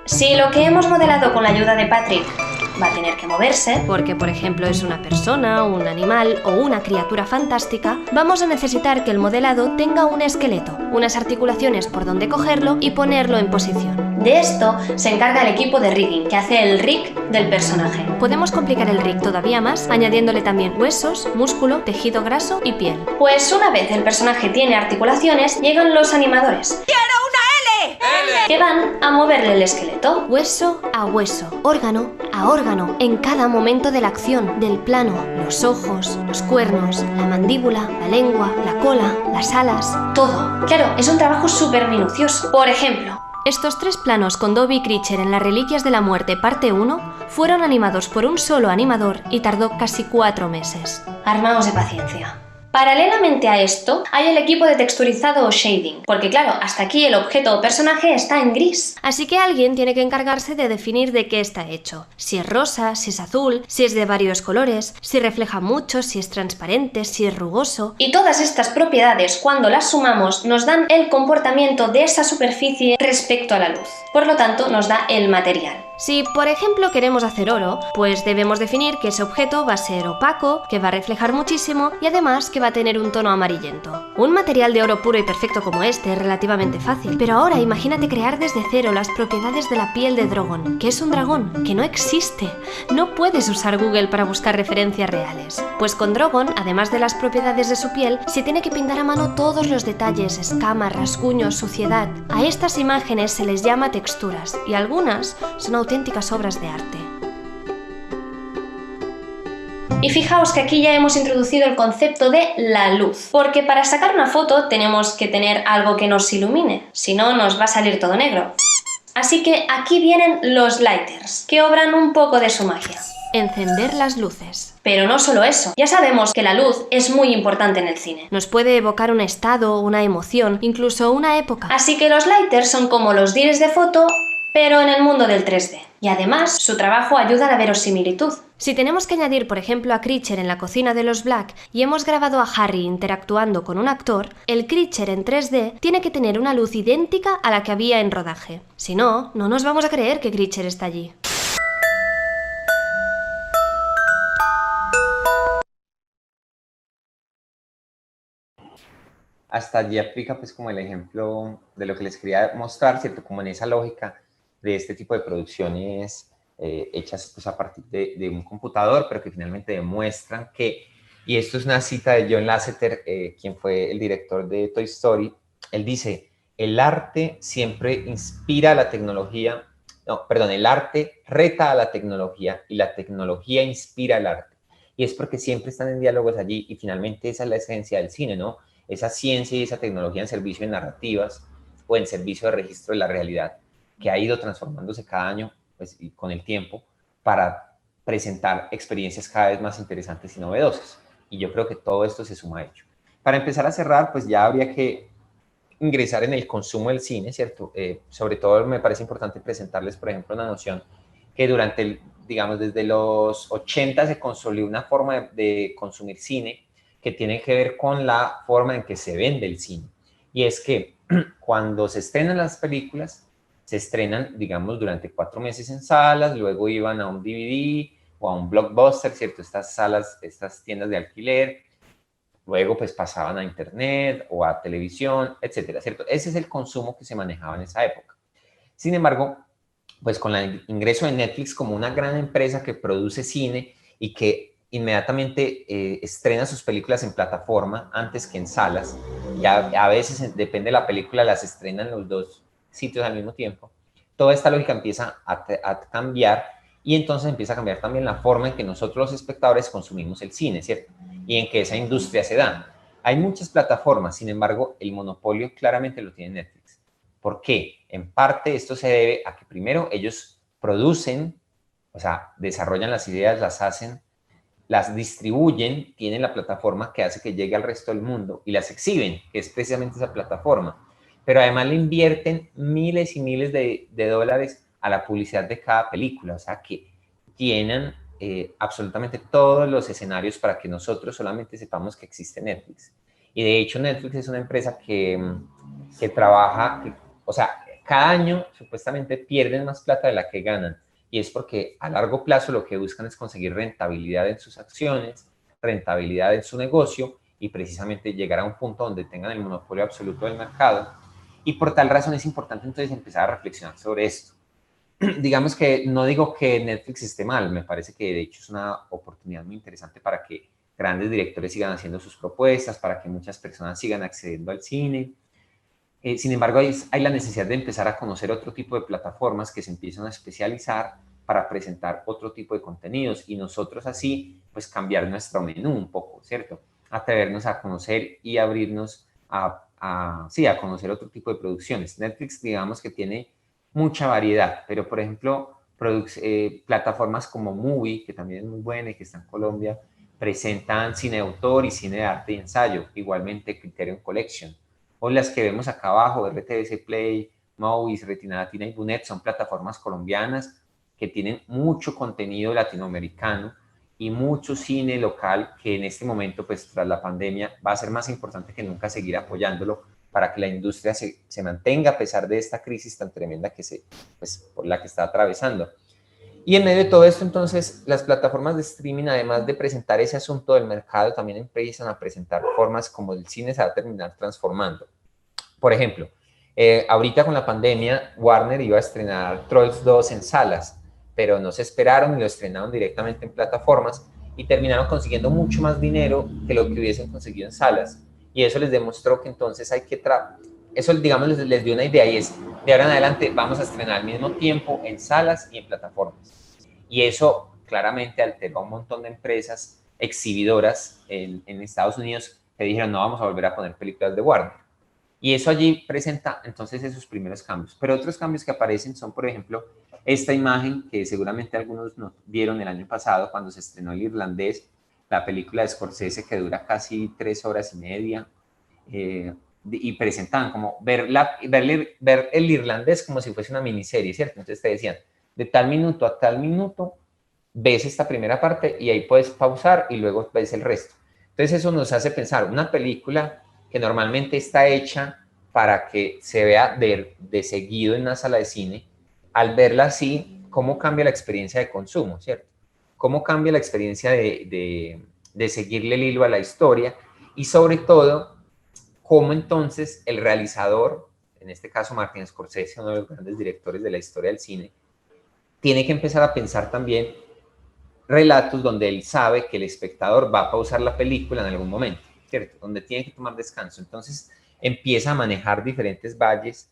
Si lo que hemos modelado con la ayuda de Patrick va a tener que moverse, porque por ejemplo es una persona, un animal o una criatura fantástica, vamos a necesitar que el modelado tenga un esqueleto, unas articulaciones por donde cogerlo y ponerlo en posición. De esto se encarga el equipo de rigging, que hace el rig del personaje. Podemos complicar el rig todavía más, añadiéndole también huesos, músculo, tejido graso y piel. Pues una vez el personaje tiene articulaciones, llegan los animadores. Que van a moverle el esqueleto, hueso a hueso, órgano a órgano, en cada momento de la acción, del plano, los ojos, los cuernos, la mandíbula, la lengua, la cola, las alas, todo. Claro, es un trabajo súper minucioso. Por ejemplo, estos 3 planos con Dobby Creature en las Reliquias de la Muerte parte 1 fueron animados por un solo animador y tardó casi 4 meses. Armaos de paciencia. Paralelamente a esto, hay el equipo de texturizado o shading, porque claro, hasta aquí el objeto o personaje está en gris. Así que alguien tiene que encargarse de definir de qué está hecho. Si es rosa, si es azul, si es de varios colores, si refleja mucho, si es transparente, si es rugoso. Y todas estas propiedades, cuando las sumamos, nos dan el comportamiento de esa superficie respecto a la luz. Por lo tanto, nos da el material. Si, por ejemplo, queremos hacer oro, pues debemos definir que ese objeto va a ser opaco, que va a reflejar muchísimo y además que va a tener un tono amarillento. Un material de oro puro y perfecto como este es relativamente fácil, pero ahora imagínate crear desde cero las propiedades de la piel de Drogon, que es un dragón, que no existe. No puedes usar Google para buscar referencias reales. Pues con Drogon, además de las propiedades de su piel, se tiene que pintar a mano todos los detalles, escamas, rasguños, suciedad. A estas imágenes se les llama texturas, y algunas son auténticas obras de arte. Y fijaos que aquí ya hemos introducido el concepto de la luz, porque para sacar una foto tenemos que tener algo que nos ilumine, si no nos va a salir todo negro. Así que aquí vienen los lighters, que obran un poco de su magia. Encender las luces. Pero no solo eso, ya sabemos que la luz es muy importante en el cine. Nos puede evocar un estado, una emoción, incluso una época. Así que los lighters son como los dires de foto, pero en el mundo del 3D. Y además, su trabajo ayuda a la verosimilitud. Si tenemos que añadir, por ejemplo, a Creature en la cocina de los Black y hemos grabado a Harry interactuando con un actor, el Creature en 3D tiene que tener una luz idéntica a la que había en rodaje. Si no, no nos vamos a creer que Creature está allí. hasta allí aplica pues como el ejemplo de lo que les quería mostrar, ¿cierto? Como en esa lógica de este tipo de producciones hechas pues a partir de un computador, pero que finalmente demuestran que, y esto es una cita de John Lasseter, quien fue el director de Toy Story, él dice, el arte siempre inspira a la tecnología, no, perdón, el arte reta a la tecnología y la tecnología inspira al arte. Y es porque siempre están en diálogos allí y finalmente esa es la esencia del cine, ¿no? Esa ciencia y esa tecnología en servicio de narrativas o en servicio de registro de la realidad que ha ido transformándose cada año pues, y con el tiempo para presentar experiencias cada vez más interesantes y novedosas. Y yo creo que todo esto se suma a ello. Para empezar a cerrar, pues ya habría que ingresar en el consumo del cine, ¿cierto? Sobre todo me parece importante presentarles, por ejemplo, una noción que durante, digamos, desde los 80 se consolidó una forma de consumir cine que tiene que ver con la forma en que se vende el cine. Y es que cuando se estrenan las películas, se estrenan, digamos, durante 4 meses en salas, luego iban a un DVD o a un Blockbuster, ¿cierto? Estas salas, estas tiendas de alquiler, luego pues pasaban a internet o a televisión, etcétera, ¿cierto? Ese es el consumo que se manejaba en esa época. Sin embargo, pues con el ingreso de Netflix como una gran empresa que produce cine y que inmediatamente estrena sus películas en plataforma antes que en salas, ya a veces depende de la película, las estrenan en los dos sitios al mismo tiempo, toda esta lógica empieza a cambiar y entonces empieza a cambiar también la forma en que nosotros los espectadores consumimos el cine, ¿cierto? Y en que esa industria se da. Hay muchas plataformas, sin embargo, el monopolio claramente lo tiene Netflix. ¿Por qué? En parte esto se debe a que primero ellos producen, o sea, desarrollan las ideas, las hacen, las distribuyen, tienen la plataforma que hace que llegue al resto del mundo y las exhiben, que es precisamente esa plataforma. Pero además le invierten miles y miles de dólares a la publicidad de cada película, o sea, que llenan absolutamente todos los escenarios para que nosotros solamente sepamos que existe Netflix. Y de hecho Netflix es una empresa que trabaja, o sea, cada año supuestamente pierden más plata de la que ganan. Y es porque a largo plazo lo que buscan es conseguir rentabilidad en sus acciones, rentabilidad en su negocio y precisamente llegar a un punto donde tengan el monopolio absoluto del mercado. Y por tal razón es importante entonces empezar a reflexionar sobre esto. Digamos que no digo que Netflix esté mal, me parece que de hecho es una oportunidad muy interesante para que grandes directores sigan haciendo sus propuestas, para que muchas personas sigan accediendo al cine. Sin embargo, hay la necesidad de empezar a conocer otro tipo de plataformas que se empiezan a especializar para presentar otro tipo de contenidos y nosotros así, pues cambiar nuestro menú un poco, ¿cierto? Atrevernos a conocer y abrirnos sí, a conocer otro tipo de producciones. Netflix, digamos que tiene mucha variedad, pero por ejemplo, plataformas como Movie, que también es muy buena y que está en Colombia, presentan cine de autor y cine de arte y ensayo, igualmente Criterion Collection o las que vemos acá abajo, RTVC Play, Movies, Retina Latina y Bunet, son plataformas colombianas que tienen mucho contenido latinoamericano y mucho cine local que en este momento, pues tras la pandemia, va a ser más importante que nunca seguir apoyándolo para que la industria se mantenga a pesar de esta crisis tan tremenda pues, por la que está atravesando. Y en medio de todo esto, entonces, las plataformas de streaming, además de presentar ese asunto del mercado, también empiezan a presentar formas como el cine se va a terminar transformando. Por ejemplo, ahorita con la pandemia, Warner iba a estrenar Trolls 2 en salas, pero no se esperaron y lo estrenaron directamente en plataformas y terminaron consiguiendo mucho más dinero que lo que hubiesen conseguido en salas. Y eso les demostró que entonces hay que eso, digamos, les dio una idea y es, de ahora en adelante vamos a estrenar al mismo tiempo en salas y en plataformas. Y eso claramente alteró a un montón de empresas exhibidoras en Estados Unidos que dijeron, no vamos a volver a poner películas de Warner. Y eso allí presenta entonces esos primeros cambios. Pero otros cambios que aparecen son, por ejemplo, esta imagen que seguramente algunos no vieron el año pasado cuando se estrenó El Irlandés, la película de Scorsese que dura casi 3 horas y media, y presentaban como ver El Irlandés como si fuese una miniserie, ¿cierto? Entonces te decían, de tal minuto a tal minuto ves esta primera parte y ahí puedes pausar y luego ves el resto. Entonces eso nos hace pensar, una película que normalmente está hecha para que se vea de seguido en una sala de cine, al verla así, ¿cómo cambia la experiencia de consumo, cierto? ¿Cómo cambia la experiencia de seguirle el hilo a la historia? Y sobre todo, cómo entonces el realizador, en este caso Martin Scorsese, uno de los grandes directores de la historia del cine, tiene que empezar a pensar también relatos donde él sabe que el espectador va a pausar la película en algún momento, ¿cierto? Donde tiene que tomar descanso. Entonces empieza a manejar diferentes valles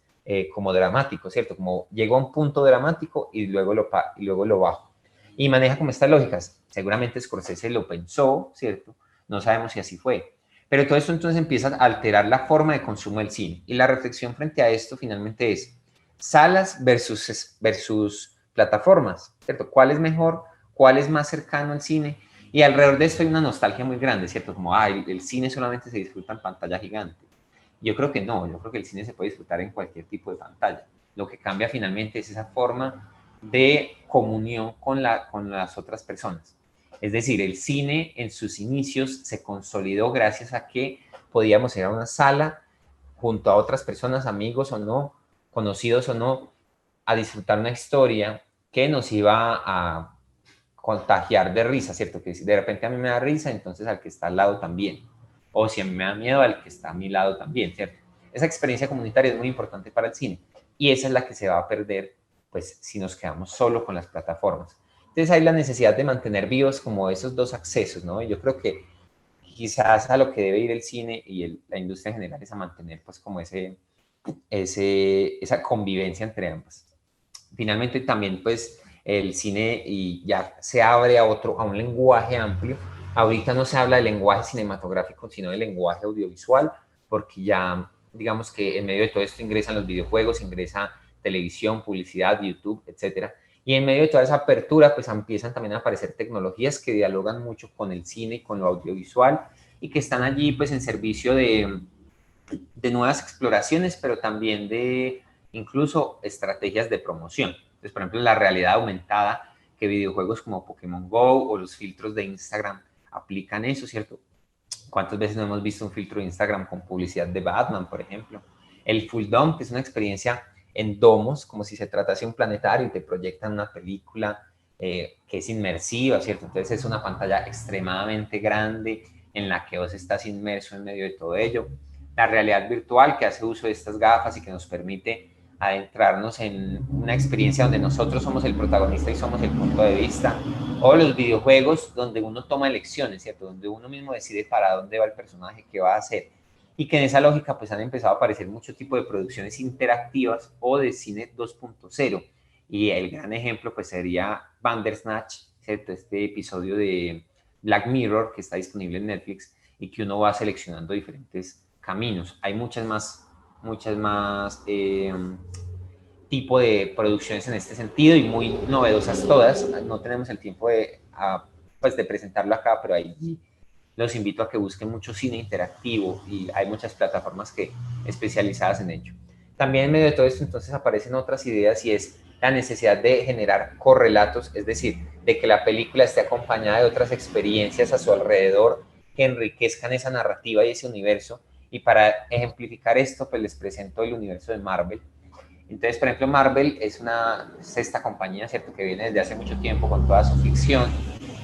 como dramáticos, ¿cierto? Como llego a un punto dramático y luego lo bajo. Y maneja como estas lógicas. Seguramente Scorsese lo pensó, ¿cierto? No sabemos si así fue. Pero todo esto entonces empieza a alterar la forma de consumo del cine. Y la reflexión frente a esto finalmente es salas versus plataformas, ¿cierto? ¿Cuál es mejor? ¿Cuál es más cercano al cine? Y alrededor de esto hay una nostalgia muy grande, ¿cierto? Como, el cine solamente se disfruta en pantalla gigante. Yo creo que no, yo creo que el cine se puede disfrutar en cualquier tipo de pantalla. Lo que cambia finalmente es esa forma de comunión con las otras personas. Es decir, el cine en sus inicios se consolidó gracias a que podíamos ir a una sala junto a otras personas, amigos o no, conocidos o no, a disfrutar una historia que nos iba a contagiar de risa, ¿cierto? Que si de repente a mí me da risa, entonces al que está al lado también. O si a mí me da miedo, al que está a mi lado también, ¿cierto? Esa experiencia comunitaria es muy importante para el cine y esa es la que se va a perder, pues, si nos quedamos solo con las plataformas. Entonces hay la necesidad de mantener vivos como esos dos accesos, ¿no? Y yo creo que quizás a lo que debe ir el cine y la industria en general es a mantener, pues, como esa convivencia entre ambas. Finalmente también pues el cine y ya se abre a un lenguaje amplio. Ahorita no se habla de lenguaje cinematográfico, sino de lenguaje audiovisual, porque ya digamos que en medio de todo esto ingresan los videojuegos, ingresa televisión, publicidad, YouTube, etcétera. Y en medio de toda esa apertura, pues empiezan también a aparecer tecnologías que dialogan mucho con el cine y con lo audiovisual y que están allí pues en servicio de nuevas exploraciones, pero también de incluso estrategias de promoción. Entonces, por ejemplo, la realidad aumentada, que videojuegos como Pokémon Go o los filtros de Instagram aplican eso, ¿cierto? ¿Cuántas veces no hemos visto un filtro de Instagram con publicidad de Batman, por ejemplo? El Full Dome, que es una experiencia en domos, como si se tratase de un planetario y te proyectan una película que es inmersiva, ¿cierto? Entonces es una pantalla extremadamente grande en la que vos estás inmerso en medio de todo ello. La realidad virtual, que hace uso de estas gafas y que nos permite adentrarnos en una experiencia donde nosotros somos el protagonista y somos el punto de vista, o los videojuegos donde uno toma elecciones, ¿cierto? Donde uno mismo decide para dónde va el personaje, qué va a hacer. Y que en esa lógica pues han empezado a aparecer mucho tipo de producciones interactivas o de cine 2.0. Y el gran ejemplo pues sería Bandersnatch, ¿cierto? Este episodio de Black Mirror que está disponible en Netflix y que uno va seleccionando diferentes caminos. Hay muchas más tipo de producciones en este sentido y muy novedosas todas. No tenemos el tiempo pues de presentarlo acá, pero ahí los invito a que busquen mucho cine interactivo y hay muchas plataformas especializadas en ello. También en medio de todo esto entonces aparecen otras ideas y es la necesidad de generar correlatos, es decir, de que la película esté acompañada de otras experiencias a su alrededor que enriquezcan esa narrativa y ese universo. Y para ejemplificar esto, pues les presento el universo de Marvel. Entonces, por ejemplo, Marvel es esta compañía, ¿cierto?, que viene desde hace mucho tiempo con toda su ficción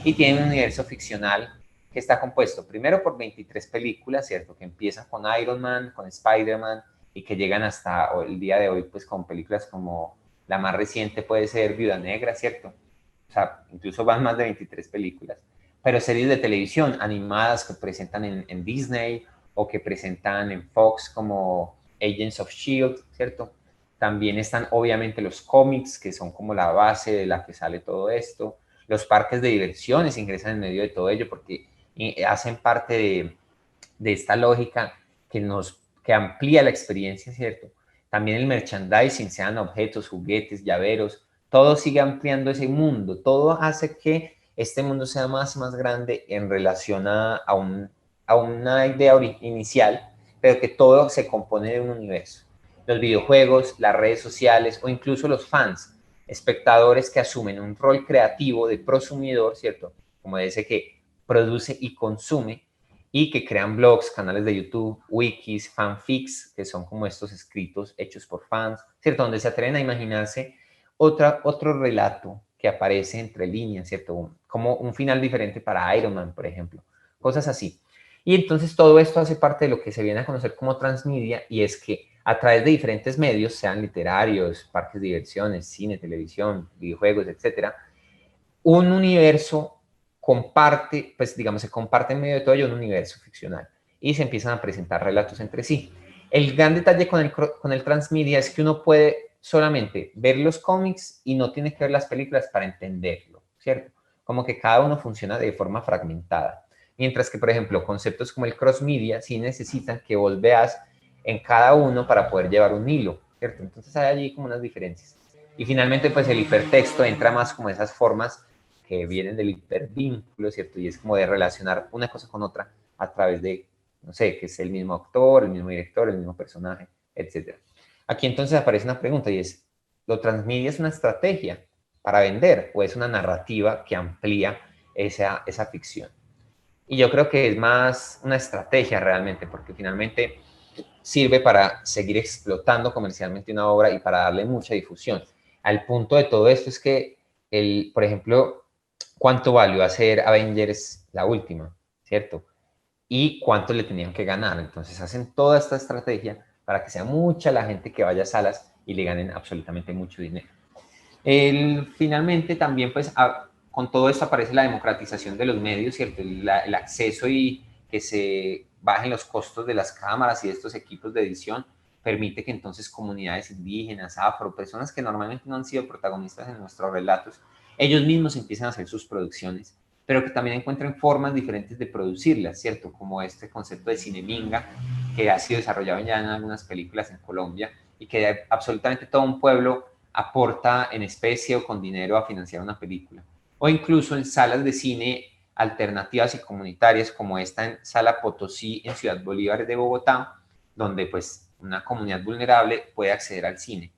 y tiene un universo ficcional que está compuesto primero por 23 películas, ¿cierto?, que empiezan con Iron Man, con Spider-Man y que llegan hasta el día de hoy, pues con películas como la más reciente puede ser Viuda Negra, ¿cierto? O sea, incluso van más de 23 películas. Pero series de televisión animadas que presentan en Disney o que presentan en Fox como Agents of S.H.I.E.L.D., ¿cierto? También están obviamente los cómics, que son como la base de la que sale todo esto. Los parques de diversiones ingresan en medio de todo ello porque hacen parte de esta lógica que amplía la experiencia, ¿cierto? También el merchandising, sean objetos, juguetes, llaveros, todo sigue ampliando ese mundo. Todo hace que este mundo sea más y más grande en relación a una idea inicial, pero que todo se compone de un universo. Los videojuegos, las redes sociales o incluso los fans, espectadores que asumen un rol creativo de prosumidor, ¿cierto? Como de ese que produce y consume y que crean blogs, canales de YouTube, wikis, fanfics, que son como estos escritos hechos por fans, ¿cierto? Donde se atreven a imaginarse otro relato que aparece entre líneas, ¿cierto? Como un final diferente para Iron Man, por ejemplo. Cosas así. Y entonces todo esto hace parte de lo que se viene a conocer como transmedia, y es que a través de diferentes medios, sean literarios, parques de diversiones, cine, televisión, videojuegos, etcétera, un universo comparte, pues digamos, se comparte en medio de todo ello un universo ficcional y se empiezan a presentar relatos entre sí. El gran detalle con el transmedia es que uno puede solamente ver los cómics y no tiene que ver las películas para entenderlo, ¿cierto? Como que cada uno funciona de forma fragmentada. Mientras que, por ejemplo, conceptos como el cross-media sí necesitan que vos veas en cada uno para poder llevar un hilo, ¿cierto? Entonces hay allí como unas diferencias. Y finalmente, pues el hipertexto entra más como esas formas que vienen del hipervínculo, ¿cierto? Y es como de relacionar una cosa con otra a través de, no sé, que es el mismo actor, el mismo director, el mismo personaje, etc. Aquí entonces aparece una pregunta y es, ¿lo transmedia es una estrategia para vender o es una narrativa que amplía esa ficción? Y yo creo que es más una estrategia realmente, porque finalmente sirve para seguir explotando comercialmente una obra y para darle mucha difusión. Al punto de todo esto es que, por ejemplo, cuánto valió hacer Avengers la última, ¿cierto? Y cuánto le tenían que ganar. Entonces hacen toda esta estrategia para que sea mucha la gente que vaya a salas y le ganen absolutamente mucho dinero. Finalmente también pues con todo esto aparece la democratización de los medios, ¿cierto? El acceso y que se bajen los costos de las cámaras y de estos equipos de edición permite que entonces comunidades indígenas, afro, personas que normalmente no han sido protagonistas en nuestros relatos, ellos mismos empiezan a hacer sus producciones, pero que también encuentren formas diferentes de producirlas, ¿cierto? Como este concepto de cineminga que ha sido desarrollado ya en algunas películas en Colombia y que absolutamente todo un pueblo aporta en especie o con dinero a financiar una película. O incluso en salas de cine alternativas y comunitarias como esta en Sala Potosí en Ciudad Bolívar de Bogotá, donde pues una comunidad vulnerable puede acceder al cine.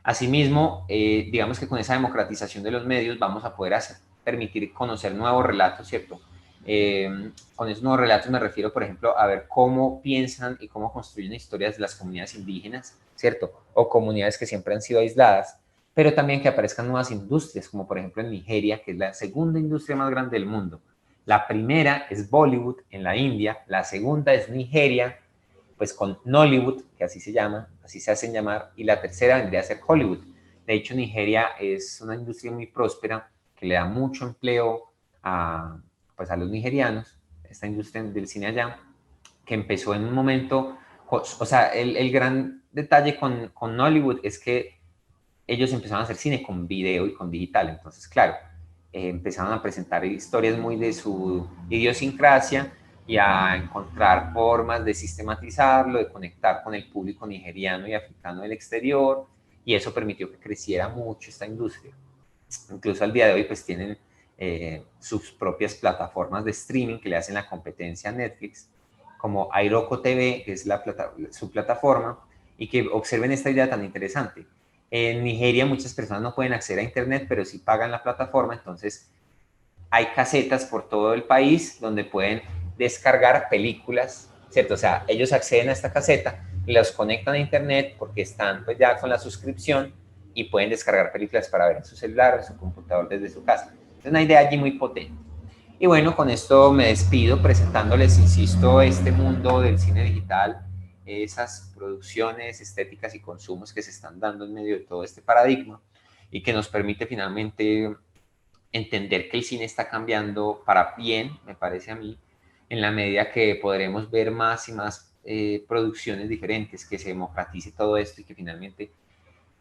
Asimismo, digamos que con esa democratización de los medios vamos a poder permitir conocer nuevos relatos, ¿cierto? Con esos nuevos relatos me refiero, por ejemplo, a ver cómo piensan y cómo construyen historias de las comunidades indígenas, ¿cierto? O comunidades que siempre han sido aisladas, pero también que aparezcan nuevas industrias, como por ejemplo en Nigeria, que es la segunda industria más grande del mundo. La primera es Bollywood en la India, la segunda es Nigeria, pues con Nollywood, que así se llama, así se hacen llamar, y la tercera vendría a ser Hollywood. De hecho, Nigeria es una industria muy próspera que le da mucho empleo pues a los nigerianos, esta industria del cine allá, que empezó en un momento, o sea, el gran detalle con Nollywood es que ellos empezaron a hacer cine con video y con digital, entonces, claro, empezaron a presentar historias muy de su idiosincrasia y a encontrar formas de sistematizarlo, de conectar con el público nigeriano y africano del exterior, y eso permitió que creciera mucho esta industria. Incluso al día de hoy pues tienen sus propias plataformas de streaming que le hacen la competencia a Netflix, como Airoko TV, que es su plataforma, y que observen esta idea tan interesante. En Nigeria muchas personas no pueden acceder a internet, pero sí pagan la plataforma, entonces hay casetas por todo el país donde pueden descargar películas, ¿cierto? O sea, ellos acceden a esta caseta, los conectan a internet porque están pues ya con la suscripción y pueden descargar películas para ver en su celular, en su computador desde su casa. Es una idea allí muy potente. Y bueno, con esto me despido presentándoles, insisto, este mundo del cine digital, esas producciones estéticas y consumos que se están dando en medio de todo este paradigma y que nos permite finalmente entender que el cine está cambiando para bien, me parece a mí, en la medida que podremos ver más y más producciones diferentes, que se democratice todo esto y que finalmente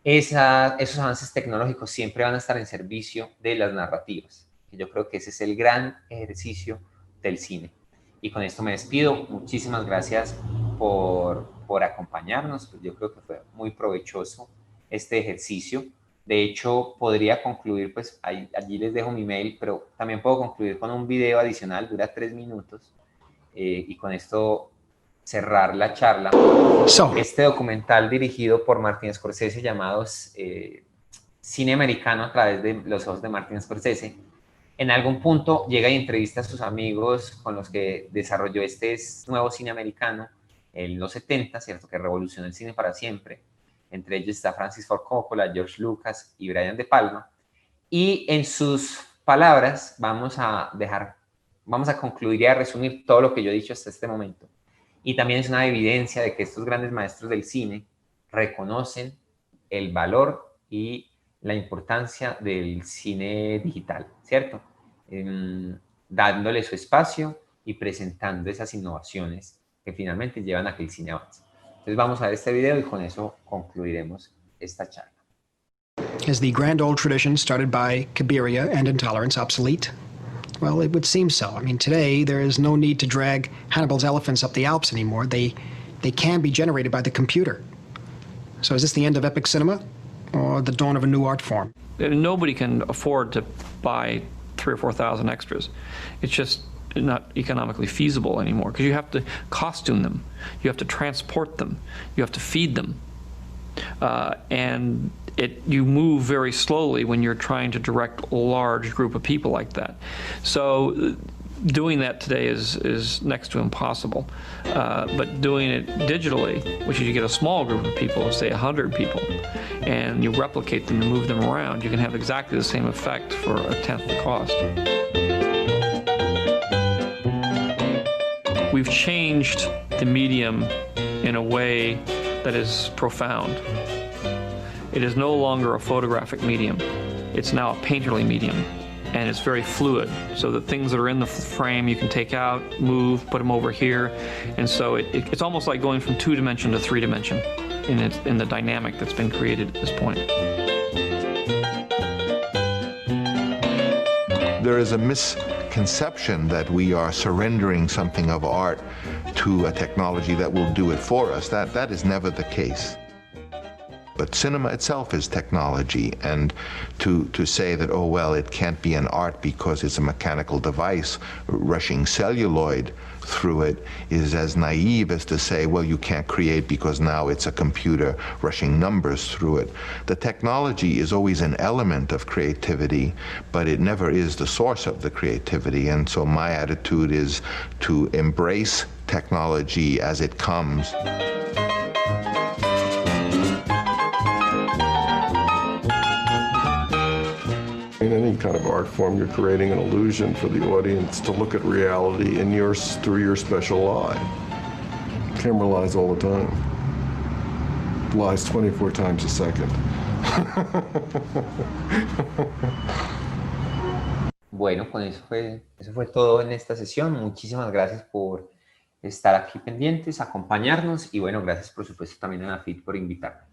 esos avances tecnológicos siempre van a estar en servicio de las narrativas. Yo creo que ese es el gran ejercicio del cine. Y con esto me despido. Muchísimas gracias por acompañarnos. Pues yo creo que fue muy provechoso este ejercicio. De hecho, podría concluir, pues allí les dejo mi mail, pero también puedo concluir con un video adicional, dura 3 minutos, y con esto cerrar la charla. Este documental dirigido por Martin Scorsese llamado Cine Americano a través de los ojos de Martin Scorsese, en algún punto llega y entrevista a sus amigos con los que desarrolló este nuevo cine americano en los 70, ¿cierto? Que revolucionó el cine para siempre. Entre ellos está Francis Ford Coppola, George Lucas y Brian De Palma. Y en sus palabras vamos a dejar vamos a concluir y a resumir todo lo que yo he dicho hasta este momento. Y también es una evidencia de que estos grandes maestros del cine reconocen el valor y la importancia del cine digital, ¿cierto? Dándole su espacio y presentando esas innovaciones que finalmente llevan a que el cine avance. Entonces vamos a ver este video y con eso concluiremos esta charla. Is the grand old tradition started by Cabiria and intolerance obsolete? Well, it would seem so. I mean, today there is no need to drag Hannibal's elephants up the Alps anymore. They can be generated by the computer. So is this the end of epic cinema or the dawn of a new art form? Nobody can afford to buy 3,000 or 4,000 extras. It's just not economically feasible anymore because you have to costume them, you have to transport them, you have to feed them, and you move very slowly when you're trying to direct a large group of people like that. So doing that today is next to impossible. But doing it digitally, which is you get a small group of people, say 100 people, and you replicate them and move them around, you can have exactly the same effect for a tenth the cost. We've changed the medium in a way that is profound. It is no longer a photographic medium. It's now a painterly medium, and it's very fluid. So the things that are in the frame you can take out, move, put them over here, and so it's almost like going from 2-dimension to 3-dimension in the dynamic that's been created at this point. There is a misconception that we are surrendering something of art to a technology that will do it for us. That is never the case. But cinema itself is technology, and to say that, oh, well, it can't be an art because it's a mechanical device rushing celluloid through it is as naive as to say, well, you can't create because now it's a computer rushing numbers through it. The technology is always an element of creativity, but it never is the source of the creativity, and so my attitude is to embrace technology as it comes. In any kind of art form, you're creating an illusion for the audience to look at reality through your special eye. Camera lies all the time. Lies 24 times a second. Bueno, con eso fue todo en esta sesión. Muchísimas gracias por estar aquí pendientes, acompañarnos y bueno, gracias por supuesto también a Nafit por invitarme.